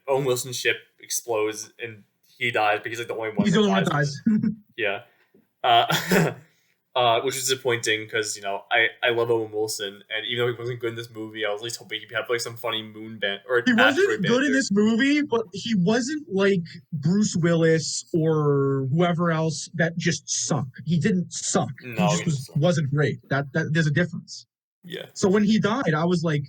Owen Wilson's ship explodes and he dies because he's like the only one. He's the only one that dies. Yeah, which is disappointing because I love Owen Wilson, and even though he wasn't good in this movie, I was at least hoping he'd have like some funny moon band or. He wasn't good in this movie, but he wasn't like Bruce Willis or whoever else that just sucked. He didn't suck. No, he just wasn't great. That there's a difference. Yeah. So when he died, I was like,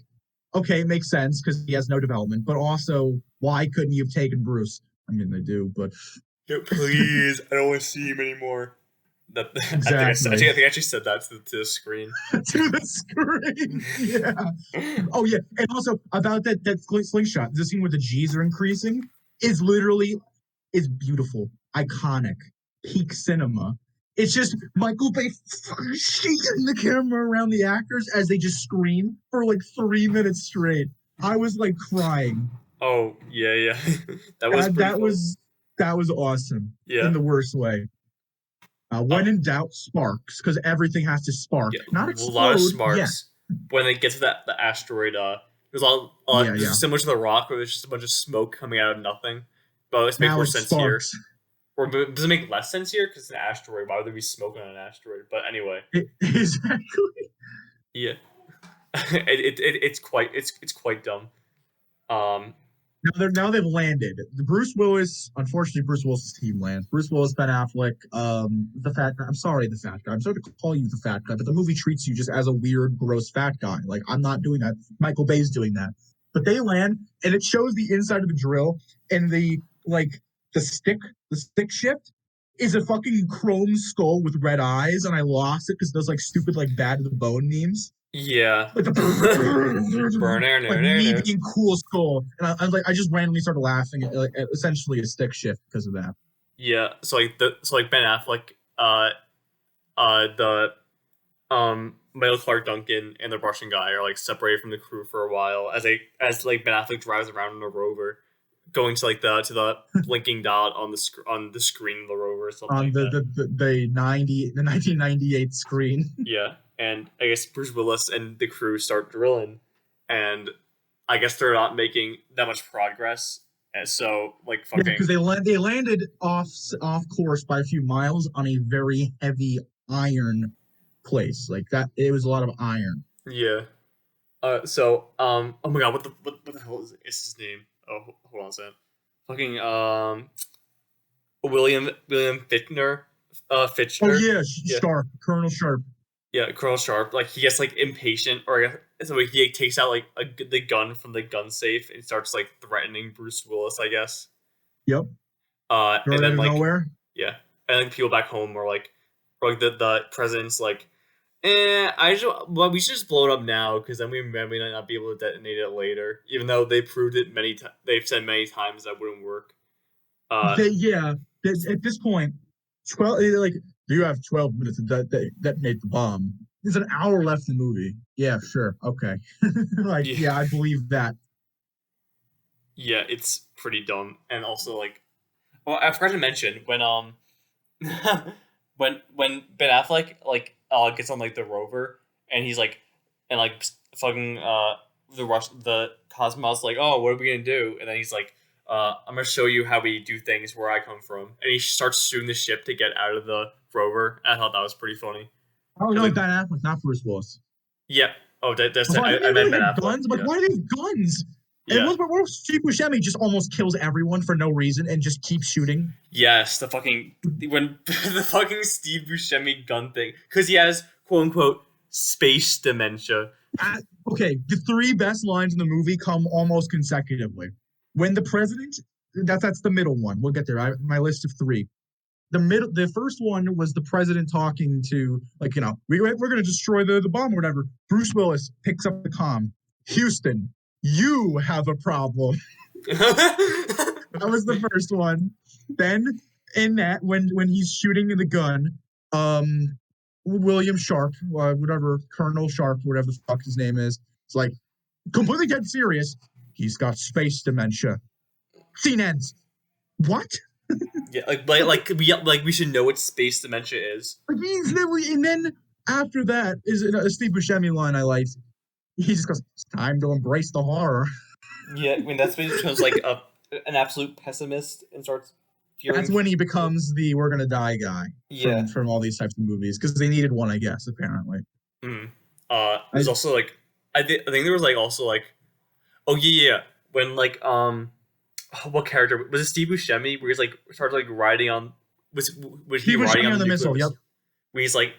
okay, it makes sense because he has no development, but also, why couldn't you have taken Bruce? I mean, they do, but... Yeah, please, I don't want to see him anymore. Exactly. I think I actually said that to the screen. To the screen, yeah. Oh, yeah, and also, about that slingshot, the scene where the G's are increasing is beautiful, iconic, peak cinema. It's just Michael Bay shaking the camera around the actors as they just scream for like 3 minutes straight. I was like crying. Oh yeah, that was awesome. Yeah, in the worst way. When in doubt, sparks, because everything has to spark, not explode. A lot of sparks. Yeah. When they get to the asteroid, there's just so much of the rock where there's just a bunch of smoke coming out of nothing. But it makes more sense here. Or does it make less sense here because it's an asteroid? Why would there be smoke on an asteroid? But anyway, exactly. Yeah, it's quite dumb. Now they've landed. Unfortunately, Bruce Willis's team lands. Bruce Willis, Ben Affleck, the fat guy. I'm sorry to call you the fat guy, but the movie treats you just as a weird, gross fat guy. Like, I'm not doing that. Michael Bay's doing that. But they land, and it shows the inside of the drill, and the stick shift is a fucking chrome skull with red eyes, and I lost it because those like stupid like Bad to the Bone memes. Yeah. Like me being cool skull. And I just randomly started laughing at essentially a stick shift because of that. Yeah. So Ben Affleck, Michael Clark Duncan and the Russian guy are like separated from the crew for a while as Ben Affleck drives around in a rover, going to like the blinking dot on the screen of the rover or something. On the 1998 screen. Yeah. And I guess Bruce Willis and the crew start drilling, and I guess they're not making that much progress. And so, like, fucking because they landed off course by a few miles on a very heavy iron place. Like that, it was a lot of iron. Yeah. Oh my god, what the hell is his name? Oh, hold on a second. Fucking William Fichtner. Fichtner. Oh yeah, Sharp, Colonel Sharp. Yeah, Colonel Sharp, like, he gets, like, impatient, or so he takes out, like, the gun from the gun safe and starts, like, threatening Bruce Willis, I guess. Yep. And then, like, nowhere. Yeah. and like people back home are like, the president's like, well, we should just blow it up now because then we might not be able to detonate it later. Even though they proved it they've said many times that wouldn't work. At this point, 12 like you have 12 minutes to detonate the bomb. There's an hour left in the movie. Yeah, sure, okay. I believe that. Yeah, it's pretty dumb, and also like, well, I forgot to mention when when Ben Affleck gets on like the rover and he's like, and like fucking the cosmonaut's like, oh, what are we gonna do? And then he's like, I'm gonna show you how we do things where I come from, and he starts shooting the ship to get out of the rover. I thought that was pretty funny. Oh no, Ben Affleck, not Bruce Willis. Yeah. Oh, that's I meant Ben Affleck. Guns? Like, why do they have guns? Yeah. And what Steve Buscemi just almost kills everyone for no reason and just keeps shooting. Yes, the fucking Steve Buscemi gun thing, because he has quote unquote space dementia. Okay, the three best lines in the movie come almost consecutively. When the president, that's the middle one. We'll get there. My list of three. The first one was the president talking to, like, we're going to destroy the bomb or whatever. Bruce Willis picks up the comm. Houston, you have a problem. That was the first one. Then in that, when he's shooting the gun, William Sharp, whatever, Colonel Sharp, whatever the fuck his name is, it's like completely dead serious. He's got space dementia. Scene ends. What? Yeah, we should know what space dementia is. And then after that is a Steve Buscemi line I liked. He just goes, "It's time to embrace the horror." Yeah, I mean that's when he becomes like an absolute pessimist and starts fearing. That's when he becomes the "we're gonna die" guy. Yeah. From all these types of movies, because they needed one, I guess. Apparently. There's also like I think there was like also like, oh yeah, when like what character was it? Steve Buscemi, where he's like started like riding on was he riding on the missile? Yep. Where he's like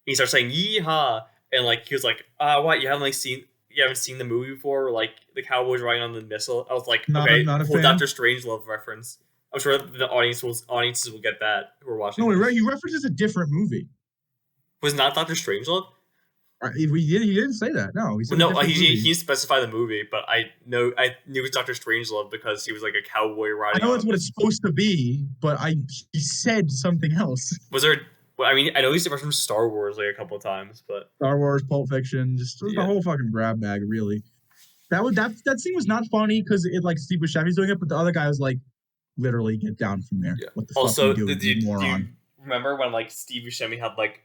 he starts saying yeehaw, and like he was like, what, you haven't seen the movie before, or, like the cowboys riding on the missile? I was like, not a cool Dr. Strangelove reference. I'm sure the audiences will get that who are watching. No, you references a different movie. Was not Dr. Strangelove? He didn't say that. No, he specified the movie, but I knew it was Dr. Strangelove because he was like a cowboy riding. I know that's what it's supposed to be, but he said something else. Was there? Well, I mean, I know he's from Star Wars like a couple of times, but Star Wars, Pulp Fiction, just the whole fucking grab bag, really. That scene was not funny because it like Steve Buscemi's doing it, but the other guy was like, literally get down from there. Yeah. What the fuck are you doing, moron? Do you remember when like Steve Buscemi had like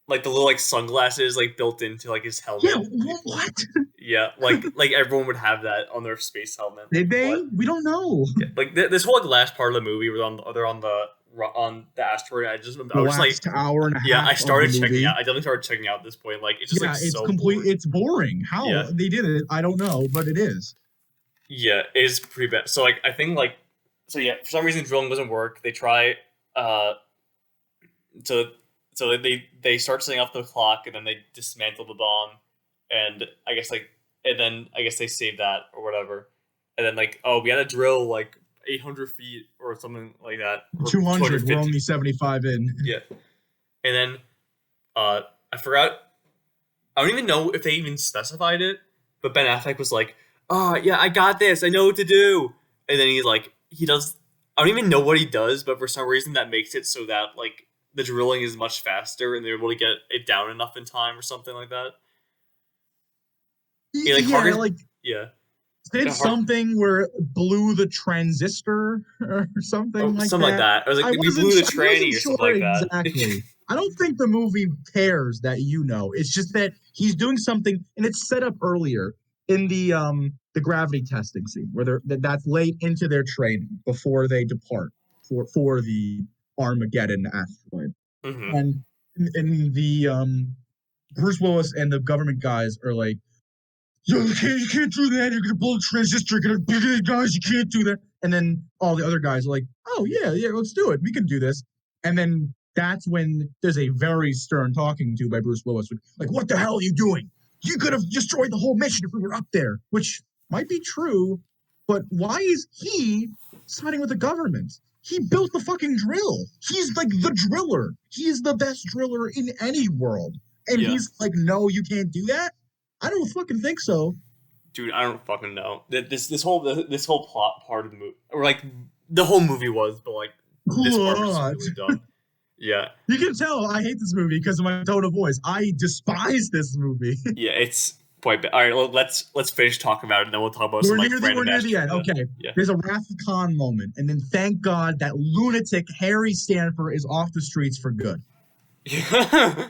the little like sunglasses like built into like his helmet? Yeah, what? Yeah, like everyone would have that on their space helmet. Did they? What? We don't know. Yeah, like this whole like last part of the movie was on the asteroid. I was like hour and a half. Yeah, I started checking out. I definitely started checking out at this point. Like it's just it's so complete. boring. It's boring. How they did it, I don't know, but it is. Yeah, it is pretty bad. So like I think like for some reason drilling doesn't work. They try so they start setting off the clock, and then they dismantle the bomb, and I guess they save that or whatever, and then like, oh, we had to drill like 800 feet or something like that. 200. We're only 75 in. Yeah, and then I forgot. I don't even know if they even specified it, but Ben Affleck was like, "Oh yeah, I got this. I know what to do," and then he does. I don't even know what he does, but for some reason that makes it so that like the drilling is much faster and they're able to get it down enough in time or something like that. Did something where it blew the transistor or something like that. I was like, we blew the tranny or something like that. Exactly. I don't think the movie cares that It's just that he's doing something, and it's set up earlier in the gravity testing scene where that's late into their training before they depart for the Armageddon asteroid. Mm-hmm. And in the Bruce Willis and the government guys are like, "Yo, you can't do that. You're gonna blow the transistor. You're gonna guys, you can't do that." And then all the other guys are like, "Oh yeah, let's do it. We can do this." And then that's when there's a very stern talking to by Bruce Willis, like, "What the hell are you doing? You could have destroyed the whole mission if we were up there," which might be true, but why is he siding with the government? He built the fucking drill. He's like the driller. He is the best driller in any world. And he's like, no, you can't do that? I don't fucking think so. Dude, I don't fucking know. This whole plot part of the movie, or like the whole movie was, but like this part was really dumb. Yeah. You can tell I hate this movie because of my tone of voice. I despise this movie. Yeah, it's quite bad. All right, well, let's finish talking about it, and then we'll talk about we're near the end. Okay. Yeah. There's a Wrath of Khan moment, and then thank God that lunatic Harry Stanford is off the streets for good. Yeah.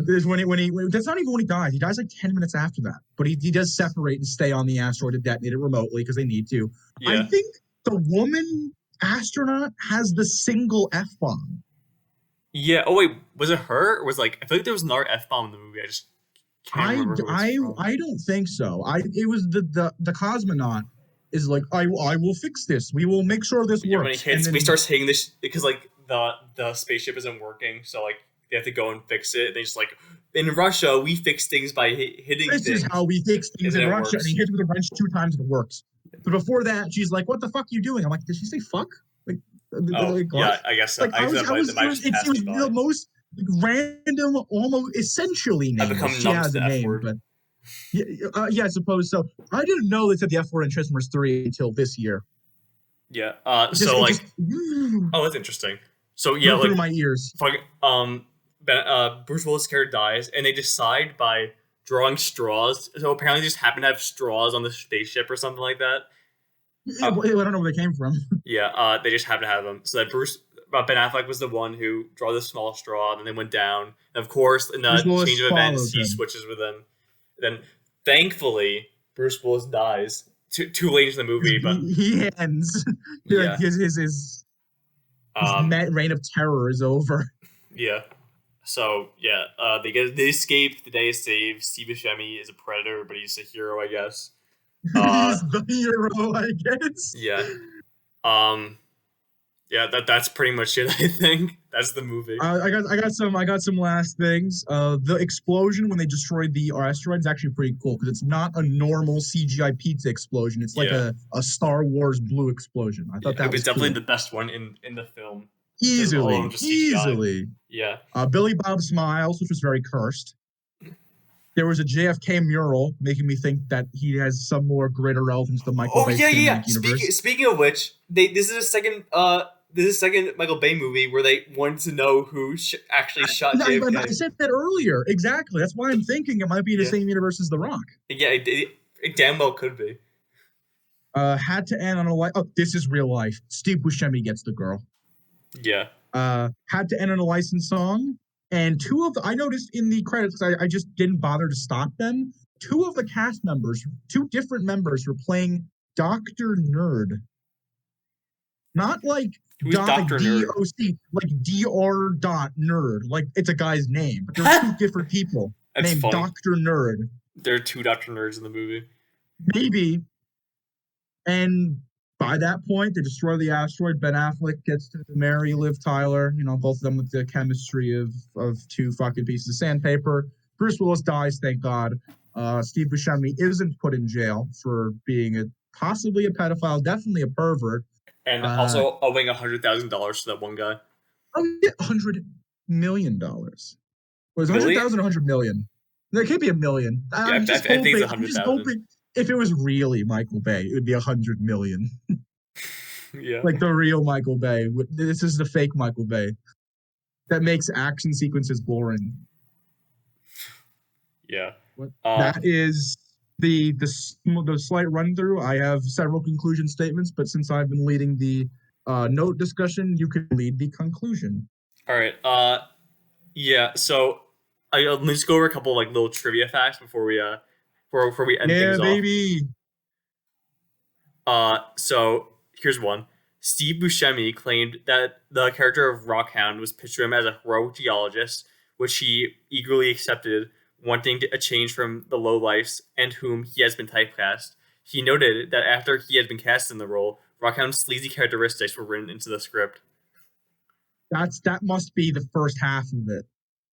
There's when he that's not even when he dies. He dies like 10 minutes after that. But he does separate and stay on the asteroid to detonate it remotely because they need to. Yeah. I think the woman astronaut has the single F-bomb. Yeah. Oh wait, was it her? Or was like I feel like there was another F-bomb in the movie. I just can't remember. I don't think so. It was the cosmonaut is like I will fix this. We will make sure this works. When he hits, he starts hitting this because like the spaceship isn't working, so like they have to go and fix it. They just like in Russia we fix things by hitting. This is how we fix things in Russia, and he hits with a wrench 2 times and it works. But before that, she's like, "What the fuck are you doing?" I'm like, "Did she say fuck?" Like, yeah, I guess so. Like, it was the most random, almost essentially name. I become she has a name, word. But yeah, I suppose so. I didn't know they said the F word in Transformers 3 until this year. Yeah. So like, oh, that's interesting. So yeah, like through my ears. Bruce Willis' character dies, and they decide by drawing straws. So apparently, they just happen to have straws on the spaceship or something like that. I don't know where they came from. Yeah, they just happen to have them. So that Ben Affleck was the one who drew the small straw, and then they went down. And of course, in the change of events, he switches with them. Then, thankfully, Bruce Willis dies. Too late in the movie, but he ends. Yeah. His reign of terror is over. Yeah. So yeah, they escape. The day is saved. Steve Buscemi is a predator, but he's a hero, I guess. He's the hero, I guess. Yeah. Yeah. That's pretty much it. I think that's the movie. I got some last things. The explosion when they destroyed the asteroid is actually pretty cool because it's not a normal CGI pizza explosion. It's like a Star Wars blue explosion. I thought that was definitely cool. the best one in the film. Easily. Yeah. Billy Bob Smiles, which was very cursed. There was a JFK mural making me think that he has some more greater relevance to Michael Bay. Yeah. Speaking of which, this is a second Michael Bay movie where they wanted to know who actually shot JFK. I said that earlier. Exactly. That's why I'm thinking it might be in the same universe as The Rock. Yeah, it damn well could be. Had to end on a light. Oh, this is real life. Steve Buscemi gets the girl. Yeah. Had to end on a licensed song. And I noticed in the credits, I just didn't bother to stop them. 2 of the cast members, 2 different members were playing Dr. Nerd. Not like Dr. Nerd? DOC, like Dr. Nerd. Like it's a guy's name. But they're 2 different people named funny. Dr. Nerd. There are 2 Dr. Nerds in the movie. Maybe. And by that point, they destroy the asteroid. Ben Affleck gets to marry Liv Tyler. You know, both of them with the chemistry of 2 fucking pieces of sandpaper. Bruce Willis dies, thank God. Steve Buscemi isn't put in jail for being possibly a pedophile, definitely a pervert. And also owing $100,000 to that one guy. Oh, yeah, $100 million. Was it 100,000 or 100 million? There can't be a million. I think it's 100,000. If it was really Michael Bay, it would be 100 million. Yeah. Like the real Michael Bay. This is the fake Michael Bay. That makes action sequences boring. Yeah. That is the slight run through. I have several conclusion statements, but since I've been leading the note discussion, you can lead the conclusion. All right. Yeah. So let me just go over a couple like little trivia facts before we end things off. Yeah, baby. So here's one. Steve Buscemi claimed that the character of Rockhound was pitched to him as a heroic geologist, which he eagerly accepted, wanting a change from the lowlifes and whom he has been typecast. He noted that after he had been cast in the role, Rockhound's sleazy characteristics were written into the script. That must be the first half of it.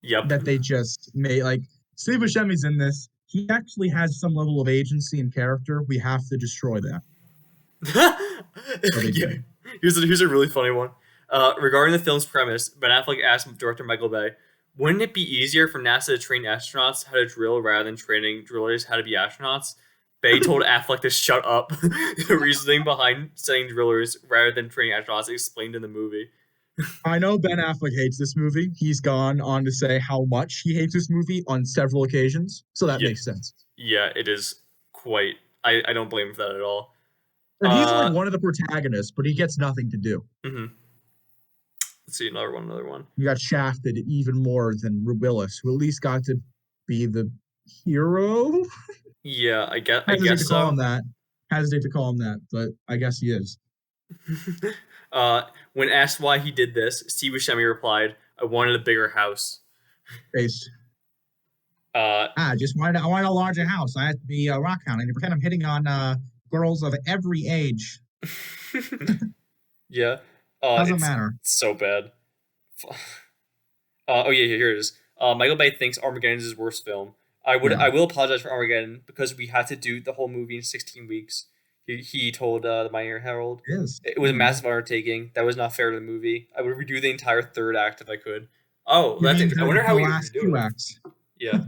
Yep. That they just made. Like, Steve Buscemi's in this. He actually has some level of agency and character. We have to destroy that. Here's a really funny one. Regarding the film's premise, Ben Affleck asked director Michael Bay, "Wouldn't it be easier for NASA to train astronauts how to drill rather than training drillers how to be astronauts?" Bay told Affleck to shut up. The reasoning behind sending drillers rather than training astronauts explained in the movie. I know Ben Affleck hates this movie. He's gone on to say how much he hates this movie on several occasions, so that Yeah, makes sense. yeah, it is quite. I don't blame him for that at all. And he's like one of the protagonists, but he gets nothing to do. Mm-hmm. Let's see another one. You got shafted even more than Willis, who at least got to be the hero. Yeah, I guess to call him that. Hesitate to call him that, but I guess he is. When asked why he did this, Steve Buscemi replied, "I wanted a bigger house." Based. I wanted a larger house. I have to be a rock hound and pretend I'm hitting on girls of every age. Yeah. Doesn't matter. It's so bad. Oh yeah, here it is. Michael Bay thinks Armageddon is his worst film. I will apologize for Armageddon because we had to do the whole movie in 16 weeks. He told the Miami Herald. Yes. It was a massive undertaking. That was not fair to the movie. I would redo the entire third act if I could. Oh, that's it. I wonder how we last two acts. Yeah.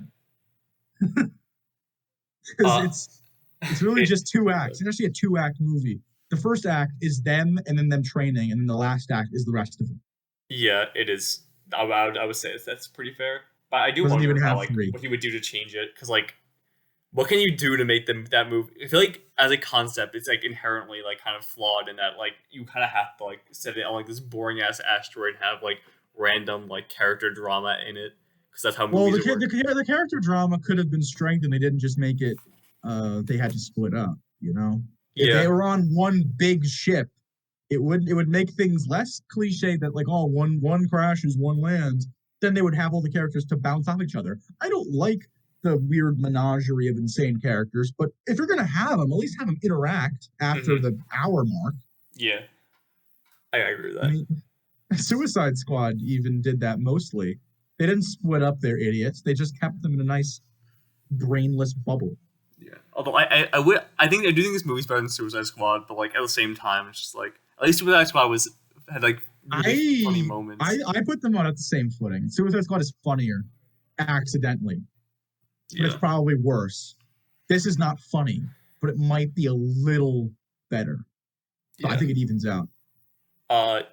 It's really just two acts. It's actually a 2-act movie. The first act is them and then them training, and then the last act is the rest of it. Yeah, it is. I would say that's pretty fair. But I do wonder how, what he would do to change it, because what can you do to make that move? I feel like as a concept, it's inherently kind of flawed in that you kind of have to set it on this boring ass asteroid and have random character drama in it, because that's how movies work. The character drama could have been strengthened. They didn't just make it. They had to split up. If they were on one big ship, it would make things less cliche that one crashes, one lands. Then they would have all the characters to bounce off each other. I don't like the weird menagerie of insane characters, but if you're gonna have them, at least have them interact after the hour mark. Yeah, I agree with that. Suicide Squad even did that mostly. They didn't split up their idiots. They just kept them in a nice brainless bubble. Yeah. Although I do think this movie's better than Suicide Squad, but at the same time, it's just at least Suicide Squad had really funny moments. I put them on at the same footing. Suicide Squad is funnier, accidentally. But it's probably worse. This is not funny, but it might be a little better. So I think it evens out. I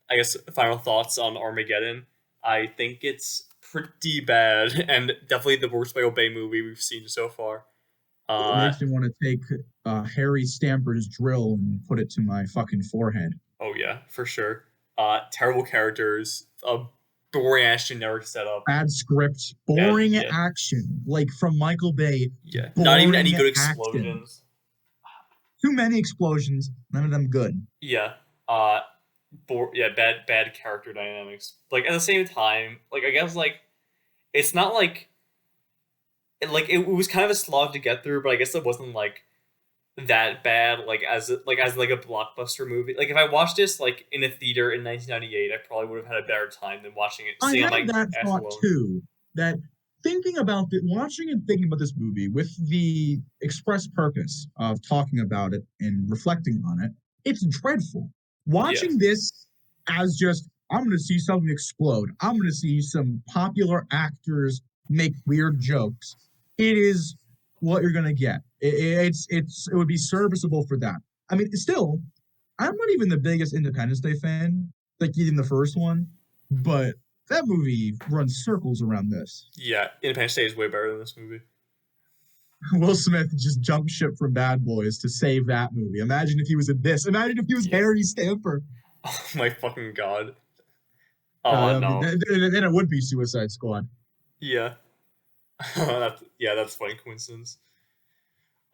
guess final thoughts on Armageddon. I think it's pretty bad, and definitely the worst Michael Bay movie we've seen so far. It makes me want to take Harry Stamper's drill and put it to my fucking forehead. Oh yeah, for sure. Terrible characters, boring ass generic setup, bad script, boring action, from Michael Bay. Yeah, not even any good explosions. Too many explosions, none of them good. Yeah. Bad character dynamics. At the same time, I guess it's not it was kind of a slog to get through, but I guess it wasn't that bad as a blockbuster movie. If I watched this in a theater in 1998, I probably would have had a better time than watching it. I had that thought too. That watching and thinking about this movie with the express purpose of talking about it and reflecting on it, it's dreadful. Watching this as just, I'm going to see something explode. I'm going to see some popular actors make weird jokes. It is what you're going to get. It would be serviceable for that. I mean, still, I'm not even the biggest Independence Day fan, even the first one, but that movie runs circles around this. Yeah, Independence Day is way better than this movie. Will Smith just jumped ship from Bad Boys to save that movie. Imagine if he was in this. Imagine if he was Harry Stamper. Oh my fucking god. No. Then it would be Suicide Squad. Yeah. That's a funny coincidence.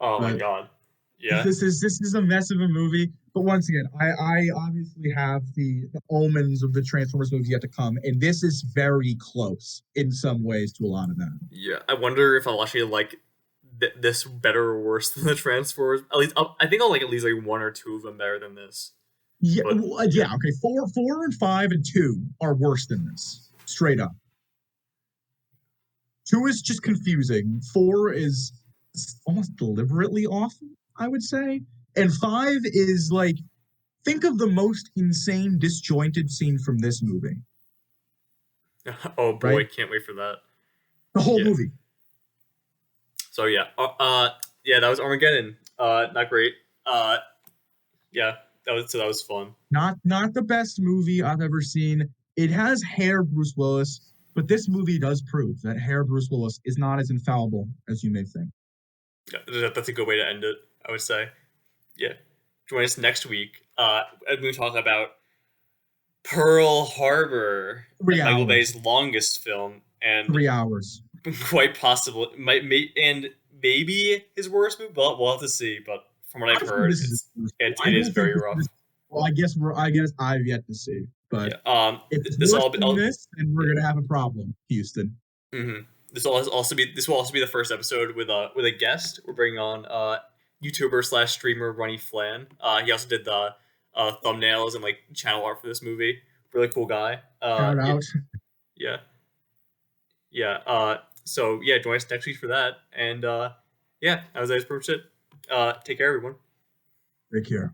Oh my god. Yeah. This is a mess of a movie. But once again, I obviously have the omens of the Transformers movies yet to come, and this is very close in some ways to a lot of that. Yeah, I wonder if I'll actually like this better or worse than the Transformers. At least I think I'll like at least one or two of them better than this. Yeah, okay. 4 and 5 and 2 are worse than this, straight up. 2 is just confusing. 4 is almost deliberately awful, I would say. And 5 is Think of the most insane, disjointed scene from this movie. Oh boy, Right? can't wait for that. The whole Yeah. movie. So yeah, that was Armageddon. Not great. Yeah, that was fun. Not the best movie I've ever seen. It has hair Bruce Willis, but this movie does prove that hair Bruce Willis is not as infallible as you may think. Yeah, that's a good way to end it, I would say. Yeah. Join us next week. As we talk about Pearl Harbor, 3 Michael hours. Bay's longest film, and 3 hours. quite possible and maybe his worst movie. But we'll have to see. But from what I I've don't think heard, this is. it is very rough. Well, I guess I've yet to see, but Yeah. if it's This worse all than this, then we're gonna have a problem, Houston. Mm-hmm. This will also be the first episode with a guest. We're bringing on YouTuber / streamer Ronnie Flan. He also did the thumbnails and like channel art for this movie. Really cool guy. Shout out. Yeah. Yeah. So yeah, join us next week for that. And yeah, that was pretty much it. Take care, everyone. Take care.